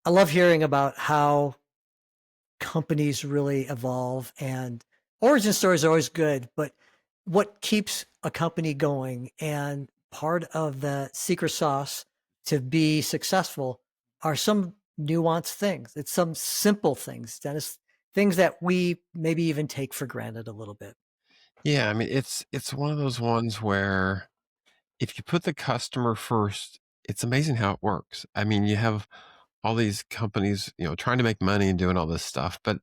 I love hearing about how companies really evolve, and origin stories are always good, but what keeps a company going and part of the secret sauce to be successful are some nuanced things. It's some simple things, Dennis, things that we maybe even take for granted a little bit. Yeah, I mean, it's one of those ones where if you put the customer first, it's amazing how it works. I mean, you have all these companies, trying to make money and doing all this stuff, but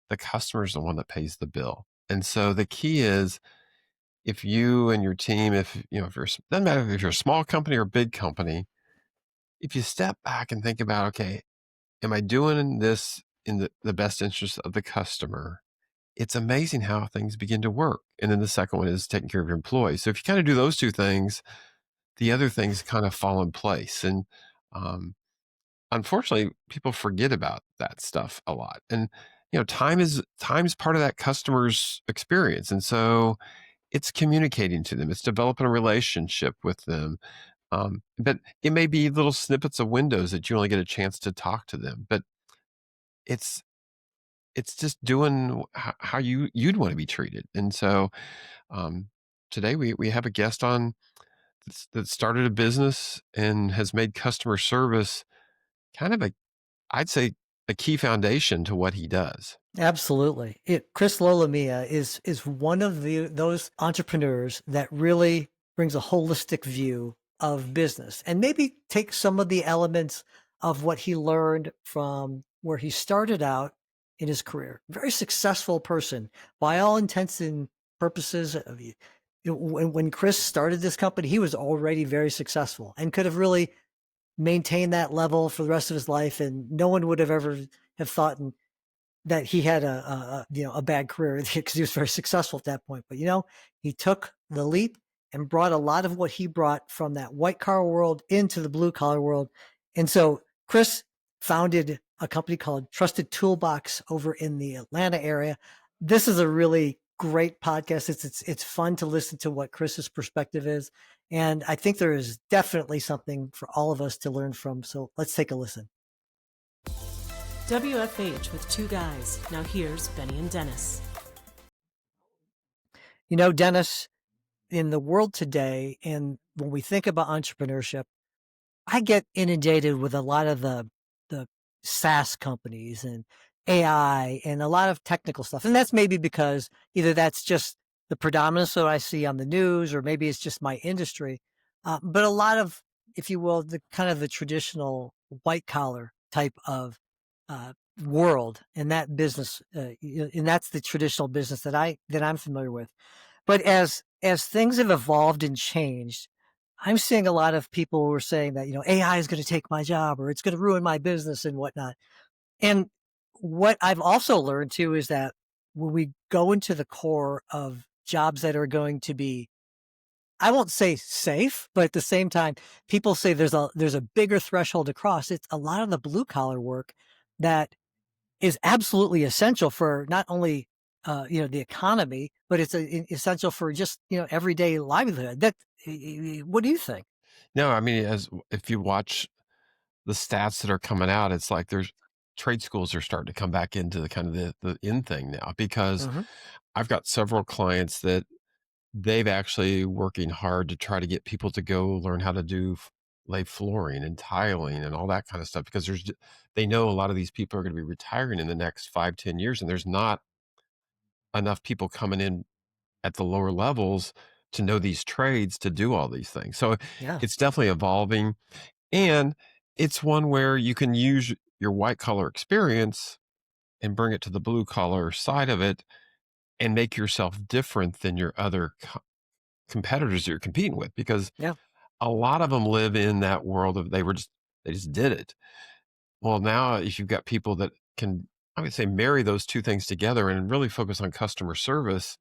the customer is the one that pays the bill. And so the key is if you and your team, if you're, doesn't matter if you're a small company or a big company, if you step back and think about, okay, am I doing this in the best interest of the customer? It's amazing how things begin to work. And then the second one is taking care of your employees. So if you kind of do those two things, the other things kind of fall in place. And um, unfortunately, people forget about that stuff a lot. And time's part of that customer's experience. And so it's communicating to them, it's developing a relationship with them. But it may be little snippets of windows that you only get a chance to talk to them. But it's it's just doing how you'd want to be treated. And so um, today we have a guest on that started a business and has made customer service kind of I'd say a key foundation to what he does. Absolutely. Chris Lalomia is one of those entrepreneurs that really brings a holistic view of business and maybe take some of the elements of what he learned from where he started out in his career. Very successful person by all intents and purposes. When Chris started this company, he was already very successful and could have really maintained that level for the rest of his life, and no one would have ever have thought that he had a bad career because he was very successful at that point. But he took the leap and brought a lot of what he brought from that white collar world into the blue collar world. And so Chris founded a company called Trusted Toolbox over in the Atlanta area. This is a really great podcast. It's fun to listen to what Chris's perspective is, and I think there is definitely something for all of us to learn from. So let's take a listen. WFH with two guys. Now here's Benny and Dennis. Dennis, in the world today, and when we think about entrepreneurship, I get inundated with a lot of the SaaS companies and AI and a lot of technical stuff. And that's maybe because either that's just the predominance that I see on the news, or maybe it's just my industry. But a lot of, if you will, the kind of the traditional white collar type of world and that business, and that's the traditional business that I'm familiar with. But as things have evolved and changed, I'm seeing a lot of people who are saying that, AI is going to take my job or it's going to ruin my business and whatnot. And what I've also learned too is that when we go into the core of jobs that are going to be, I won't say safe, but at the same time, people say there's a bigger threshold to cross. It's a lot of the blue collar work that is absolutely essential for not only the economy, but it's essential for just everyday livelihood. What do you think? No, I mean, as if you watch the stats that are coming out, it's like there's trade schools are starting to come back into the kind of the in thing now, because Hmm. I've got several clients that they've actually working hard to try to get people to go learn how to lay flooring and tiling and all that kind of stuff, because they know a lot of these people are going to be retiring in the next 5-10 years, and there's not enough people coming in at the lower levels to know these trades to do all these things. So Yeah, it's definitely evolving, and it's one where you can use your white collar experience and bring it to the blue collar side of it and make yourself different than your other competitors you're competing with, because yeah. a lot of them live in that world of they just did it. Well, now if you've got people that can, I would say, marry those two things together and really focus on customer service,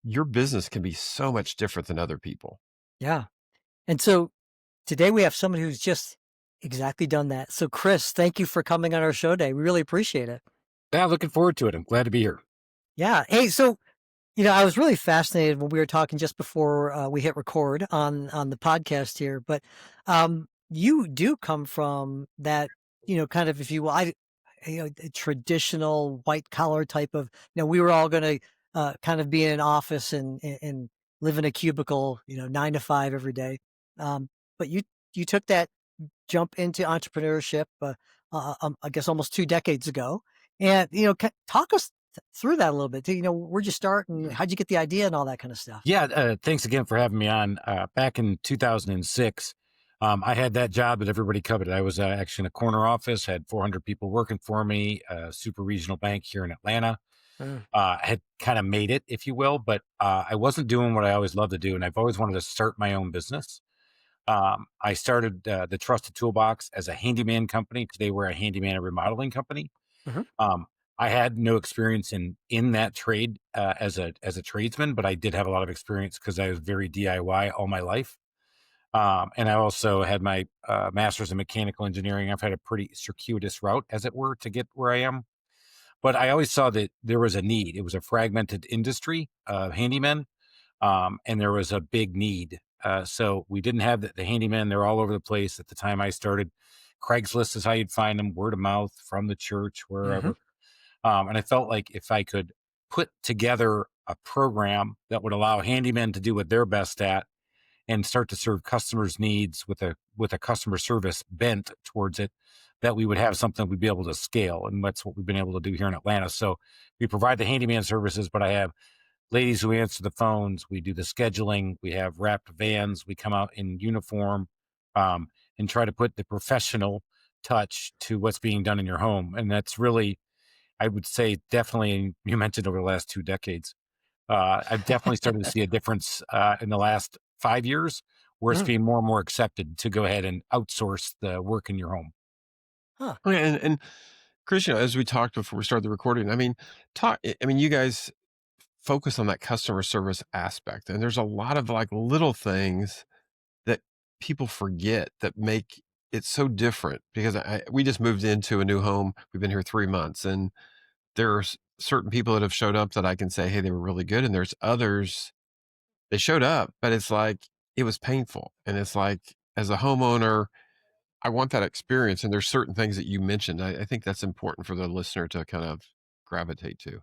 your business can be so much different than other people. Yeah. And so today we have someone who's just exactly done that. So Chris, thank you for coming on our show today. We really appreciate it. Yeah, looking forward to it. I'm glad to be here. Yeah. Hey, so I was really fascinated when we were talking just before we hit record on the podcast here, but you do come from that kind of, if you will, a traditional white collar type of, we were all going to kind of be in an office and live in a cubicle, 9 to 5 every day. But you took that jump into entrepreneurship, I guess almost 2 decades ago, and talk us through that a little bit. Where'd you start and how'd you get the idea and all that kind of stuff? Yeah, thanks again for having me on. Back in 2006, I had that job that everybody coveted. I was actually in a corner office, had 400 people working for me, a super regional bank here in Atlanta. Mm, I had kind of made it, if you will, but I wasn't doing what I always loved to do, and I've always wanted to start my own business. I started the Trusted Toolbox as a handyman company. Today, we're a handyman and remodeling company. mhm, Um, I had no experience in that trade as a tradesman, but I did have a lot of experience because I was very DIY all my life. And I also had my master's in mechanical engineering. I've had a pretty circuitous route, as it were, to get where I am. But I always saw that there was a need. It was a fragmented industry of handymen, and there was a big need. So we didn't have the handymen. They're all over the place at the time I started. Craigslist is how you'd find them, word of mouth from the church, mhm, wherever. And I felt like if I could put together a program that would allow handymen to do what they're best at and start to serve customers' needs with a customer service bent towards it, that we would have something we'd be able to scale. And that's what we've been able to do here in Atlanta. So we provide the handyman services, but I have ladies who answer the phones. We do the scheduling. We have wrapped vans. We come out in uniform, and try to put the professional touch to what's being done in your home. And that's really, I would say, definitely, you mentioned over the last 2 decades. I've definitely started to see a difference in the last 5 years, where it's mm, being more and more accepted to go ahead and outsource the work in your home. huh, Oh, yeah, and Chris, as we talked before we started the recording, I mean, you guys focus on that customer service aspect, and there's a lot of like little things that people forget that make it so different. Because we just moved into a new home. We've been here 3 months, and there's certain people that have showed up that I can say, hey, they were really good, and there's others they showed up, but it's like it was painful, and it's like as a homeowner I want that experience, and there's certain things that you mentioned. I think that's important for the listener to kind of gravitate to.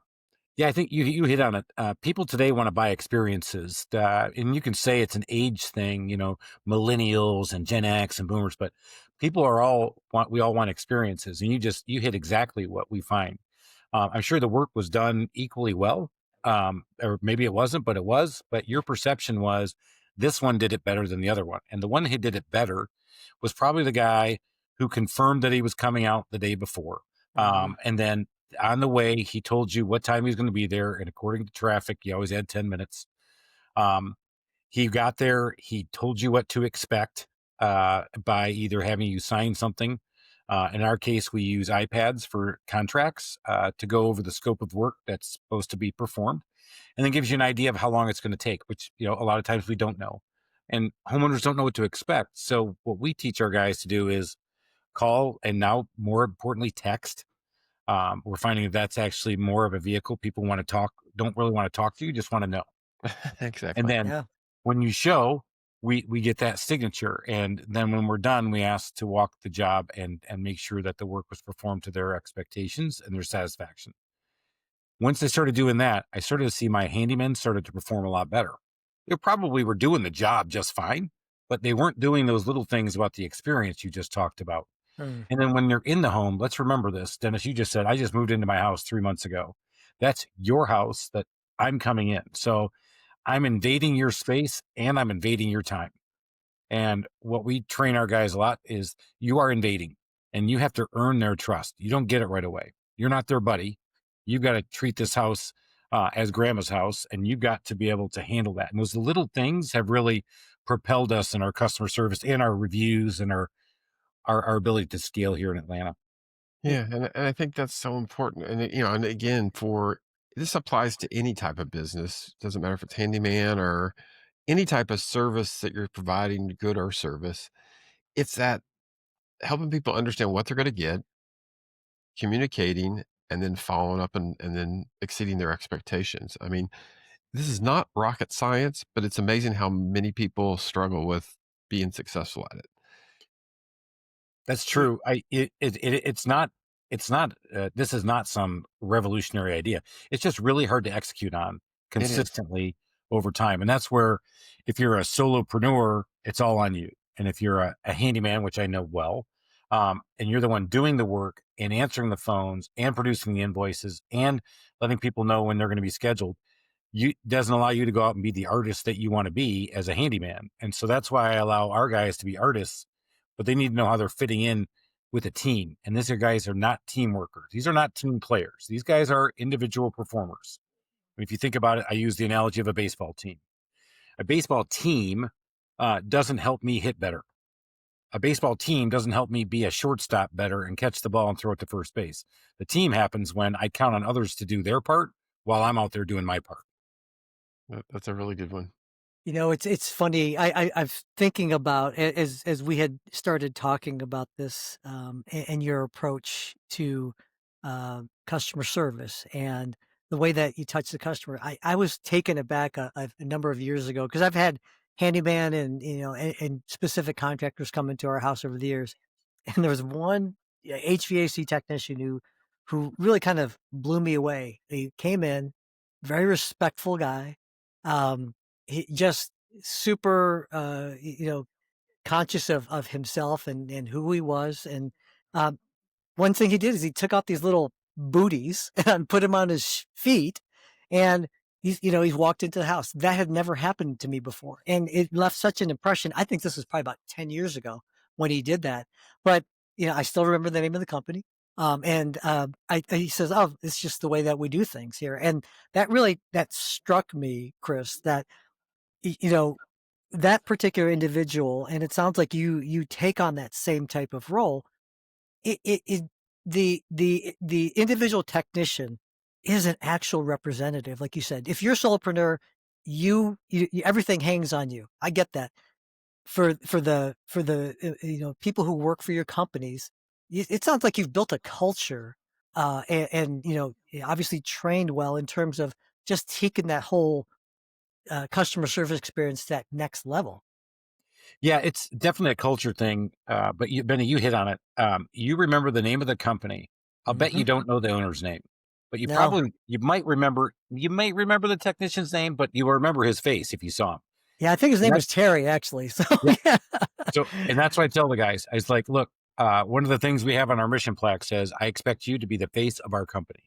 Yeah, I think you hit on it. People today want to buy experiences, and you can say it's an age thing, millennials and Gen X and Boomers, but people we all want experiences, and you hit exactly what we find. I'm sure the work was done equally well, or maybe it wasn't, but it was. But your perception was this one did it better than the other one, and the one who did it better was probably the guy who confirmed that he was coming out the day before, mhm, and then on the way, he told you what time he was going to be there. And according to traffic, you always had 10 minutes. Um, he got there. He told you what to expect by either having you sign something. In our case, we use iPads for contracts to go over the scope of work that's supposed to be performed, and then gives you an idea of how long it's going to take, which, a lot of times we don't know. And homeowners don't know what to expect. So what we teach our guys to do is call, and now more importantly, text. We're finding that that's actually more of a vehicle. People want to talk, don't really want to talk to you, just want to know. And Exactly. then yeah, when you show, we get that signature. And then when we're done, we ask to walk the job and make sure that the work was performed to their expectations and their satisfaction. Once I started doing that, I started to see my handymen started to perform a lot better. They probably were doing the job just fine, but they weren't doing those little things about the experience you just talked about. mm, And then when you're in the home, let's remember this. Dennis, you just said, I just moved into my house 3 months ago. That's your house that I'm coming in. So I'm invading your space and I'm invading your time. And what we train our guys a lot is you are invading and you have to earn their trust. You don't get it right away. You're not their buddy. You've got to treat this house as grandma's house, and you've got to be able to handle that. And those little things have really propelled us in our customer service and our reviews and our ability to scale here in Atlanta. y- Yeah, and I think that's so important. And and again, for this applies to any type of business. Doesn't matter if it's handyman or any type of service that you're providing, good or service. It's that helping people understand what they're going to get, communicating, and then following up and then exceeding their expectations. I mean, this is not rocket science, but it's amazing how many people struggle with being successful at it. That's Y- true. It's not this is not some revolutionary idea. It's just really hard to execute on It is. consistently over time. And that's where, if you're a solopreneur, it's all on you. And if you're a handyman, which I know well, and you're the one doing the work and answering the phones and producing the invoices and letting people know when they're going to be scheduled, you doesn't allow you to go out and be the artist that you want to be as a handyman. And so that's why I allow our guys to be artists, but they need to know how they're fitting in with a team. And these guys are not team workers. These are not team players. These guys are individual performers. And if you think about it, I use the analogy of a baseball team. A baseball team doesn't help me hit better. A baseball team doesn't help me be a shortstop better and catch the ball and throw it to first base. The team happens when I count on others to do their part while I'm out there doing my part. That's a really good one. It's funny. I'm thinking about as we had started talking about this, and your approach to customer service and the way that you touch the customer. I was taken aback a number of years ago because I've had handyman and and specific contractors come into our house over the years, and there was one HVAC technician who really kind of blew me away. He came in, very respectful guy. He just super, conscious of himself and who he was. And um, one thing he did is he took out these little booties and put them on his feet, and he's walked into the house. That had never happened to me before, and it left such an impression. I think this was probably about 10 years ago when he did that, but I still remember the name of the company. He says, "Oh, it's just the way that we do things here," and that struck me, Chris. That you know that particular individual, and it sounds like you take on that same type of role. It the individual technician is an actual representative, like you said. If you're a solopreneur, everything hangs on you. I get that. For the people who work for your companies, it sounds like you've built a culture, and obviously trained well in terms of just taking that whole customer service experience to that next level. Yeah, it's definitely a culture thing. But Benny, you hit on it. You remember the name of the company. I'll bet Hmm. you don't know the owner's name, but No. you might remember the technician's name, but you will remember his face if you saw him. Yeah, I think his And name that, was Terry, actually. So yeah. yeah. And that's what I tell the guys. I was like, look, one of the things we have on our mission plaque says, I expect you to be the face of our company.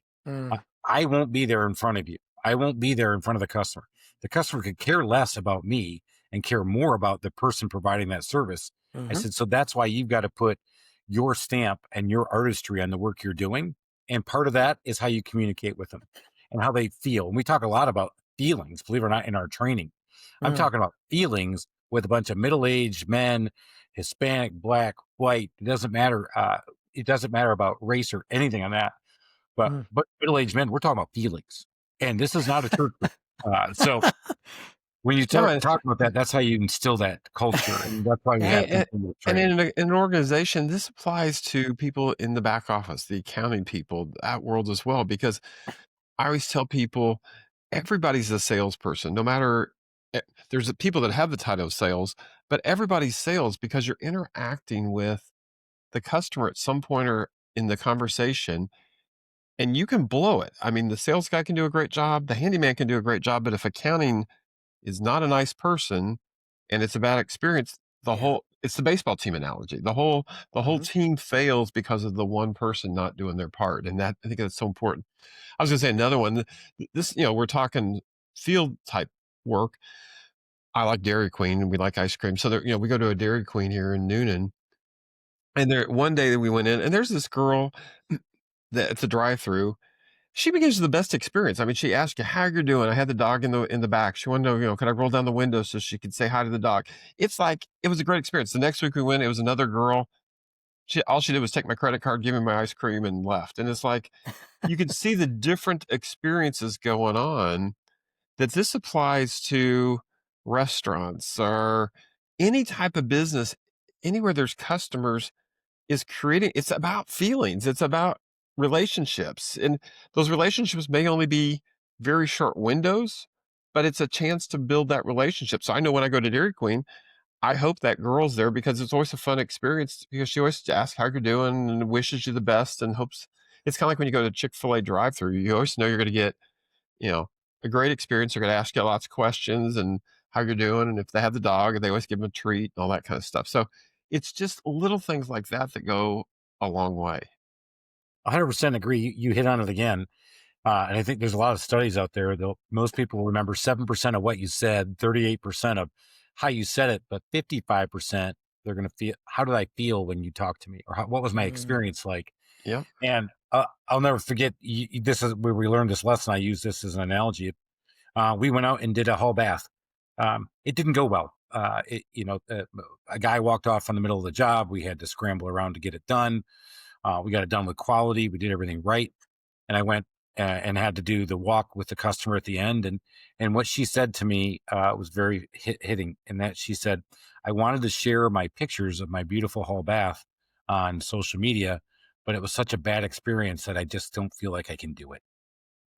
I, Mm, I won't be there in front of you. I won't be there in front of the customer. The customer could care less about me and care more about the person providing that service. I mhm, said, so that's why you've got to put your stamp and your artistry on the work you're doing. And part of that is how you communicate with them and how they feel. And we talk a lot about feelings, believe it or not, in our training. I'm mm, talking about feelings with a bunch of middle-aged men, Hispanic, black, white. It doesn't matter. It doesn't matter about race or anything on that. But mm. middle-aged men, we're talking about feelings, and this is not a church group. So when you No, talk about that, that's how you instill that culture, and that's why we have and, continual and training. in an organization, this applies to people in the back office, the accounting people, that world as well. Because I always tell people, everybody's a salesperson. No matter, there's the people that have the title of sales, but everybody's sales because you're interacting with the customer at some point or in the conversation, and you can blow it. I mean, the sales guy can do a great job, the handyman can do a great job, but if accounting is not a nice person and it's a bad experience, Yeah. it's the baseball team analogy. The whole Mhm, team fails because of the one person not doing their part. And that, I think that's so important. I was gonna say another one. This, we're talking field type work. I like Dairy Queen and we like ice cream. So there, we go to a Dairy Queen here in Noonan. And there one day that we went in and there's this girl that it's a drive-through. She begins with the best experience. I mean, she asked you how you're doing. I had the dog in the back. She wanted to know, could I roll down the window so she could say hi to the dog? It's like it was a great experience. The next week we went, it was another girl. All she did was take my credit card, give me my ice cream, and left. And it's like you could see the different experiences going on. That this applies to restaurants or any type of business, anywhere there's customers is creating, it's about feelings, it's about relationships. And those relationships may only be very short windows, but it's a chance to build that relationship. So I know when I go to Dairy Queen, I hope that girl's there because it's always a fun experience because she always asks how you're doing and wishes you the best and hopes. It's kind of like when you go to Chick-fil-A drive-through, you always know you're going to get, you know, a great experience. They're going to ask you lots of questions and how you're doing. And if they have the dog, they always give them a treat and all that kind of stuff. So it's just little things like that that go a long way. 100% agree. You hit on it again. And I think there's a lot of studies out there. Though most people will remember 7% of what you said, 38% of how you said it, but 55% they're going to feel. How did I feel when you talked to me, or what was my Mm. experience like? Yeah. And I'll never forget. This is where we learned this lesson. I use this as an analogy. We went out and did a hall bath. It didn't go well. A guy walked off in the middle of the job. We had to scramble around to get it done. We got it done with quality. We did everything right. And I went and had to do the walk with the customer at the end. And what she said to me was very hitting. In that she said, I wanted to share my pictures of my beautiful hall bath on social media, but it was such a bad experience that I just don't feel like I can do it.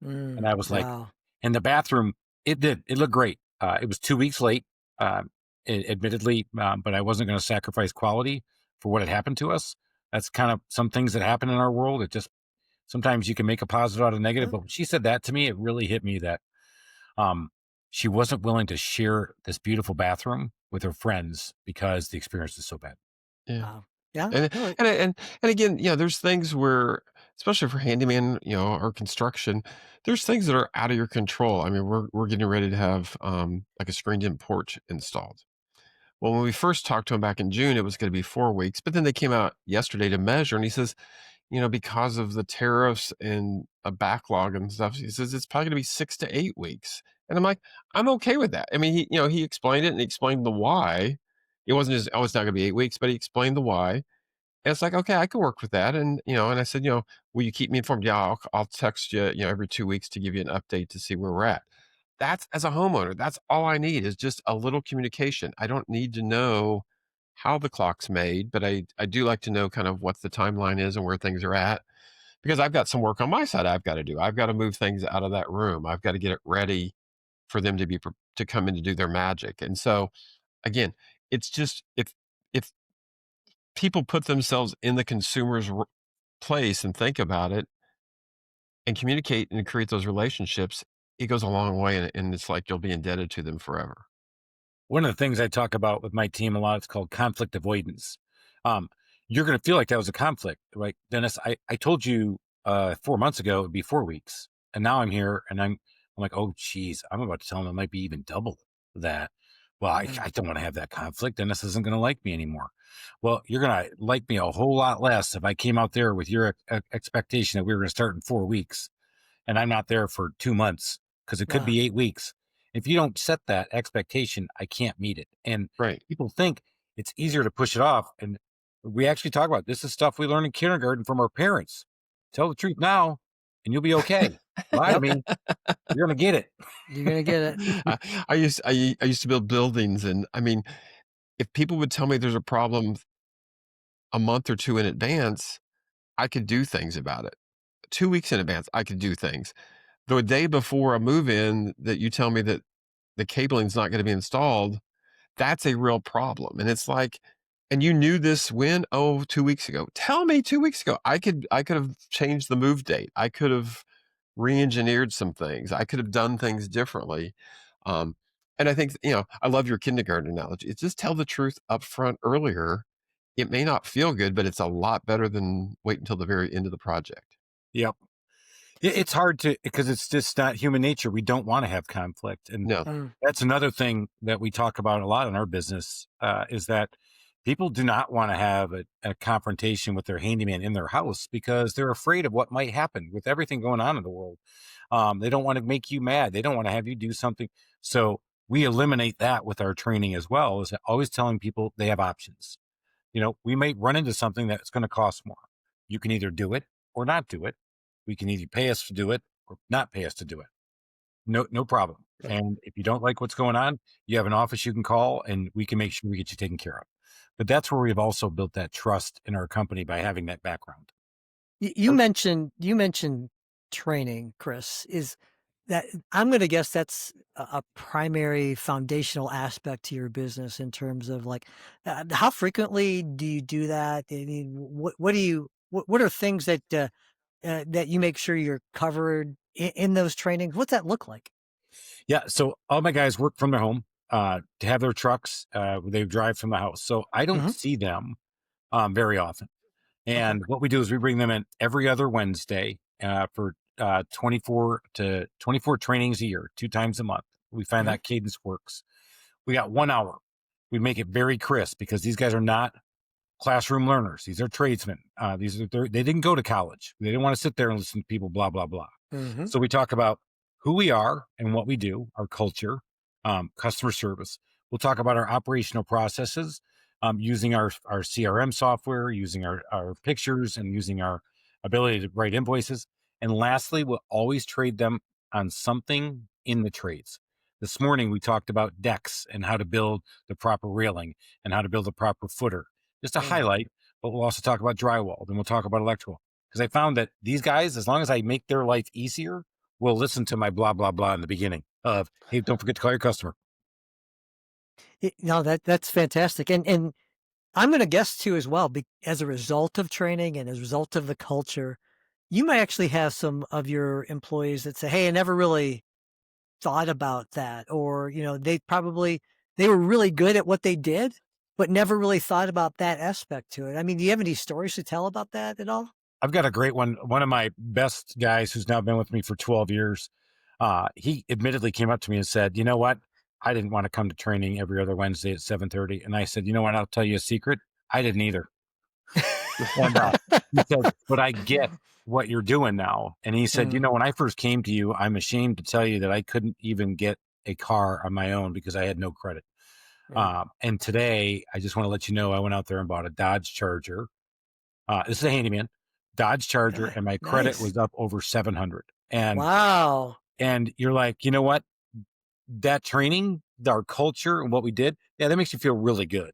And I was like, Wow. in the bathroom, it looked great. It was 2 weeks late, um, admittedly, but I wasn't going to sacrifice quality for what had happened to us. That's kind of some things that happen in our world. It just sometimes you can make a positive out of negative. Yeah. But when she said that to me, it really hit me that um, she wasn't willing to share this beautiful bathroom with her friends because the experience is so bad. Yeah. Wow. Yeah. And No, and again, there's things where, especially for handyman, or construction, there's things that are out of your control. I mean, we're getting ready to have like a screened-in porch installed. Well, when we first talked to him back in June, it was going to be 4 weeks, but then they came out yesterday to measure, and he says, because of the tariffs and a backlog and stuff, he says it's probably going to be 6 to 8 weeks. And I'm like, I'm okay with that. I mean, he explained it and he explained the why. It wasn't just, oh, it's not going to be 8 weeks, but he explained the why. And it's like, okay, I can work with that. And I said, will you keep me informed? Yeah, I'll text you, every 2 weeks to give you an update to see where we're at. That's as a homeowner, that's all I need is just a little communication. I don't need to know how the clock's made, but I do like to know kind of what the timeline is and where things are at because I've got some work on my side I've got to do. I've got to move things out of that room. I've got to get it ready for them to come in to do their magic. And so again, it's just if people put themselves in the consumer's place and think about it and communicate and create those relationships, it goes a long way, and it's like you'll be indebted to them forever. One of the things I talk about with my team a lot is called conflict avoidance. Um, you're going to feel like that was a conflict, right, Dennis? I told you 4 months ago it'd be 4 weeks, and now I'm here, and I'm like, oh, geez, I'm about to tell him it might be even double that. Well, I don't want to have that conflict. Dennis isn't going to like me anymore. Well, you're going to like me a whole lot less if I came out there with your expectation that we were going to start in 4 weeks and I'm not there for 2 months because it could yeah. be 8 weeks. If you don't set that expectation, I can't meet it. And Right. people think it's easier to push it off. And we actually talk about this is stuff we learned in kindergarten from our parents. Tell the truth now and you'll be okay. Lie to Yep. me, you're going to get it. You're gonna get it. I used to build buildings, and I mean, if people would tell me there's a problem a month or 2 in advance, I could do things about it. 2 weeks in advance, I could do things. The day before a move-in that you tell me that the cabling's not gonna be installed, that's a real problem, and it's like, "And you knew this when?" "Oh, 2 weeks ago." Tell me 2 weeks ago. I could have changed the move date. I could have re-engineered some things. I could have done things differently. Um, and I think, I love your kindergarten analogy. It's just tell the truth up front earlier. It may not feel good, but it's a lot better than wait until the very end of the project. Yep. It's hard to because it's just not human nature. We don't want to have conflict, and No. that's another thing that we talk about a lot in our business. Is that people do not want to have a confrontation with their handyman in their house because they're afraid of what might happen with everything going on in the world. They don't want to make you mad. They don't want to have you do something. So we eliminate that with our training as well. Is always telling people they have options. We may run into something that's going to cost more. You can either do it or not do it. We can either pay us to do it or not pay us to do it. No problem. And if you don't like what's going on, you have an office you can call and we can make sure we get you taken care of. But that's where we've also built that trust in our company by having that background. You mentioned training, Chris. that I'm gonna guess that's a primary foundational aspect to your business in terms of, like, how frequently do you do that? I mean, what do you what are things that you make sure you're covered in those trainings? What's that look like? Yeah. So all my guys work from their home, to have their trucks. They drive from the house. So I don't Mhm. see them very often. Okay. And what we do is we bring them in every other Wednesday for 24 trainings a year, 2 times a month. We find Mhm. that cadence works. We got 1 hour. We make it very crisp because these guys are not classroom learners. These are tradesmen. They didn't go to college. They didn't want to sit there and listen to people, blah, blah, blah. Mhm. So we talk about who we are and what we do, our culture, customer service. We'll talk about our operational processes, using our CRM software, using our pictures, and using our ability to write invoices. And lastly, we'll always trade them on something in the trades. This morning, we talked about decks and how to build the proper railing and how to build the proper footer, just a Mm. highlight. But we'll also talk about drywall. Then we'll talk about electrical, because I found that these guys, as long as I make their life easier, will listen to my blah blah blah in the beginning of, hey, don't forget to call your customer. No, that's fantastic, and I'm gonna guess too as well, as a result of training and as a result of the culture, you might actually have some of your employees that say, "Hey, I never really thought about that," or, they were really good at what they did, but never really thought about that aspect to it. I mean, do you have any stories to tell about that at all? I've got a great one. One of my best guys who's now been with me for 12 years, he admittedly came up to me and said, you know what? I didn't want to come to training every other Wednesday at 7:30. And I said, you know what? I'll tell you a secret. I didn't either. And he said, but I get what you're doing now. And he said, you Mm, know, when I first came to you, I'm ashamed to tell you that I couldn't even get a car on my own because I had no credit. right. And today, I just want to let you know, I went out there and bought a Dodge Charger. This is a handyman, Dodge Charger, and my credit Nice. was up over 700. Wow. And you're like, you know what? That training, our culture, and what we did, yeah, that makes you feel really good,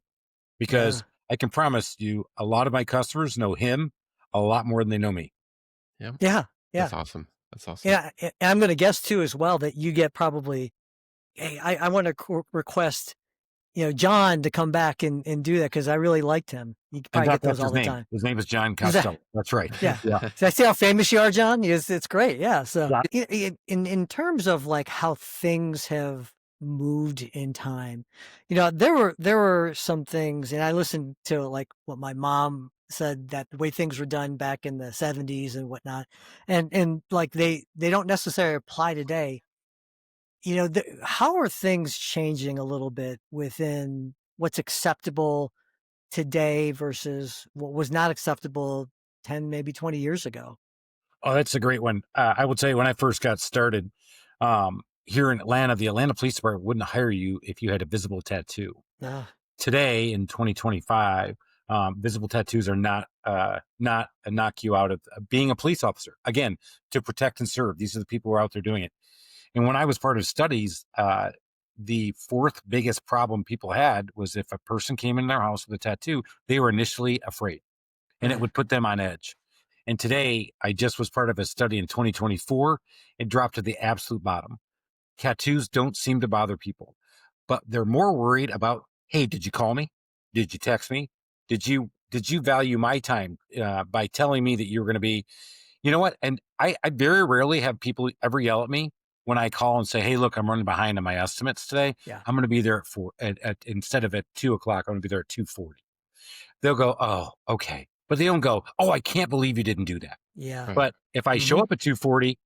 because Yeah. I can promise you, a lot of my customers know him a lot more than they know me. Yeah, Yeah. Yeah. that's awesome. That's awesome. Yeah, and I'm gonna guess too as well that you get probably, "Hey, I wanna request, John to come back and do that because I really liked him." You could And probably get that's those all his the name. time. His name is John Is that Costello. That's right. Yeah. Yeah. So I see how famous you are, John? Yes, it's great, yeah, so, Yeah. in terms of, like, how things have moved in time, there were some things and I listened to, like, what my mom said that the way things were done back in the '70s and whatnot, and, like, they don't necessarily apply today. How are things changing a little bit within what's acceptable today versus what was not acceptable 10, maybe 20 years ago? Oh, that's a great one. I will tell you, when I first got started, here in Atlanta, the Atlanta Police Department wouldn't hire you if you had a visible tattoo. Ah, Today in 2025, visible tattoos are not a knock you out of being a police officer. Again, to protect and serve. These are the people who are out there doing it. And when I was part of studies, the fourth biggest problem people had was if a person came in their house with a tattoo, they were initially afraid, and it ah, would put them on edge. And today, I just was part of a study in 2024. It dropped to the absolute bottom. Tattoos don't seem to bother people, but they're more worried about, hey, did you call me? Did you text me? Did you value my time by telling me that you're going to be, you know what? And I very rarely have people ever yell at me when I call and say, hey, look, I'm running behind on my estimates today. yeah, I'm going to be there at instead of at 2 o'clock, I'm going to be there at 2:40. They'll go, oh, okay. But they don't go, oh, I can't believe you didn't do that. yeah. Right. But if I show Mhm. up at 2:40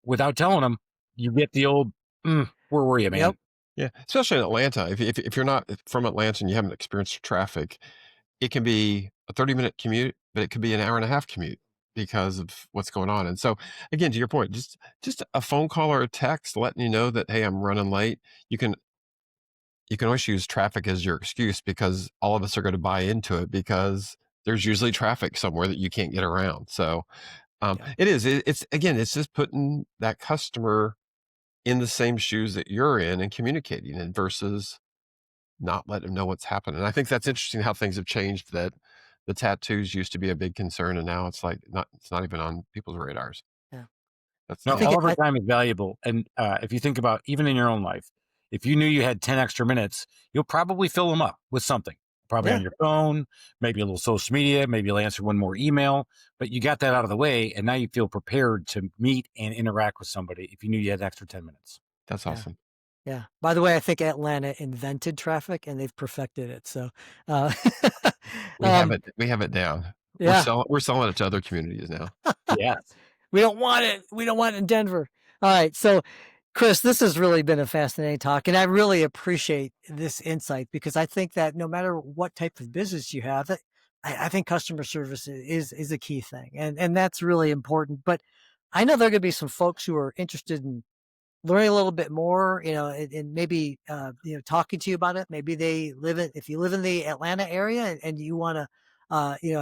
without telling them, you get the old, where were you, man? Yep. Yeah, especially in Atlanta. If you're not from Atlanta and you haven't experienced traffic, it can be a 30-minute commute, but it could be an hour and a half commute because of what's going on. And so, again, to your point, just a phone call or a text letting you know that, hey, I'm running late. You can always use traffic as your excuse because all of us are going to buy into it because there's usually traffic somewhere that you can't get around. So Yep. it's again, it's just putting that customer in the same shoes that you're in and communicating and versus not letting them know what's happening. And I think that's interesting how things have changed, that the tattoos used to be a big concern and now it's like not, it's not even on people's radars. Yeah. That's I No, think yeah. all it, of our time is valuable. And if you think about even in your own life, if you knew you had 10 extra minutes, you'll probably fill them up with something, probably yeah, on your phone, maybe a little social media, maybe you'll answer one more email, but you got that out of the way. And now you feel prepared to meet and interact with somebody if you knew you had an extra 10 minutes. That's yeah. awesome. Yeah. By the way, I think Atlanta invented traffic and they've perfected it. So, uh, um, We have it down. yeah, We're selling it to other communities now. Yes. we don't want it. We don't want it in Denver. All right. So, Chris, this has really been a fascinating talk, and I really appreciate this insight because I think that no matter what type of business you have, I think customer service is a key thing, and that's really important. But I know there are going to be some folks who are interested in learning a little bit more, and maybe, talking to you about it. Maybe if you live in the Atlanta area and you want to,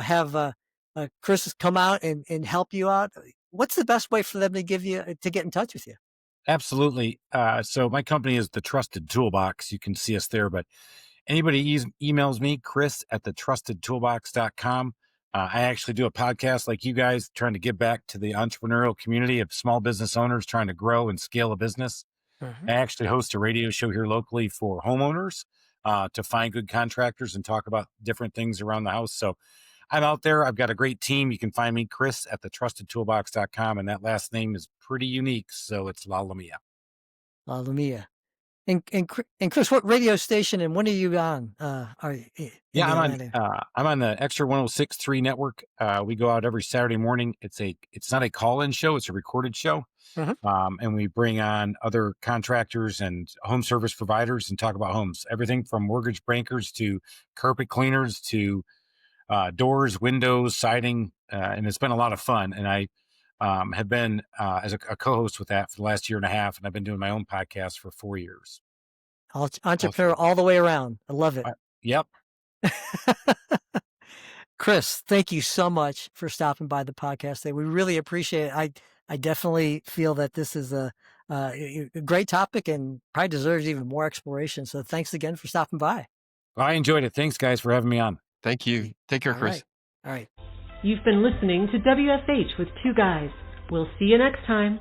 have Chris come out and help you out. What's the best way for them to get in touch with you? Absolutely. So my company is the Trusted Toolbox. You can see us there, but anybody emails me, Chris at the trustedtoolbox.com. I actually do a podcast like you guys, trying to give back to the entrepreneurial community of small business owners trying to grow and scale a business. Mhm. I actually host a radio show here locally for homeowners to find good contractors and talk about different things around the house. So I'm out there. I've got a great team. You can find me, Chris at the trustedtoolbox.com. And that last name is pretty unique. So it's Lalomia. Lalomia. And Chris, what radio station and when are you on? Are you in Yeah, the Atlanta? I'm on the Extra 106.3 network. We go out every Saturday morning. It's not a call-in show, it's a recorded show. Mhm. And we bring on other contractors and home service providers and talk about homes. Everything from mortgage bankers to carpet cleaners to doors, windows, siding, and it's been a lot of fun. And I have been as a co-host with that for the last year and a half, and I've been doing my own podcast for 4 years. Entrepreneur Awesome. all the way around. I love it. Yep. Chris, thank you so much for stopping by the podcast today. We really appreciate it. I definitely feel that this is a great topic and probably deserves even more exploration. So thanks again for stopping by. I enjoyed it. Thanks, guys, for having me on. Thank you. Take care, All Chris. right. All right. You've been listening to WFH with Two Guys. We'll see you next time.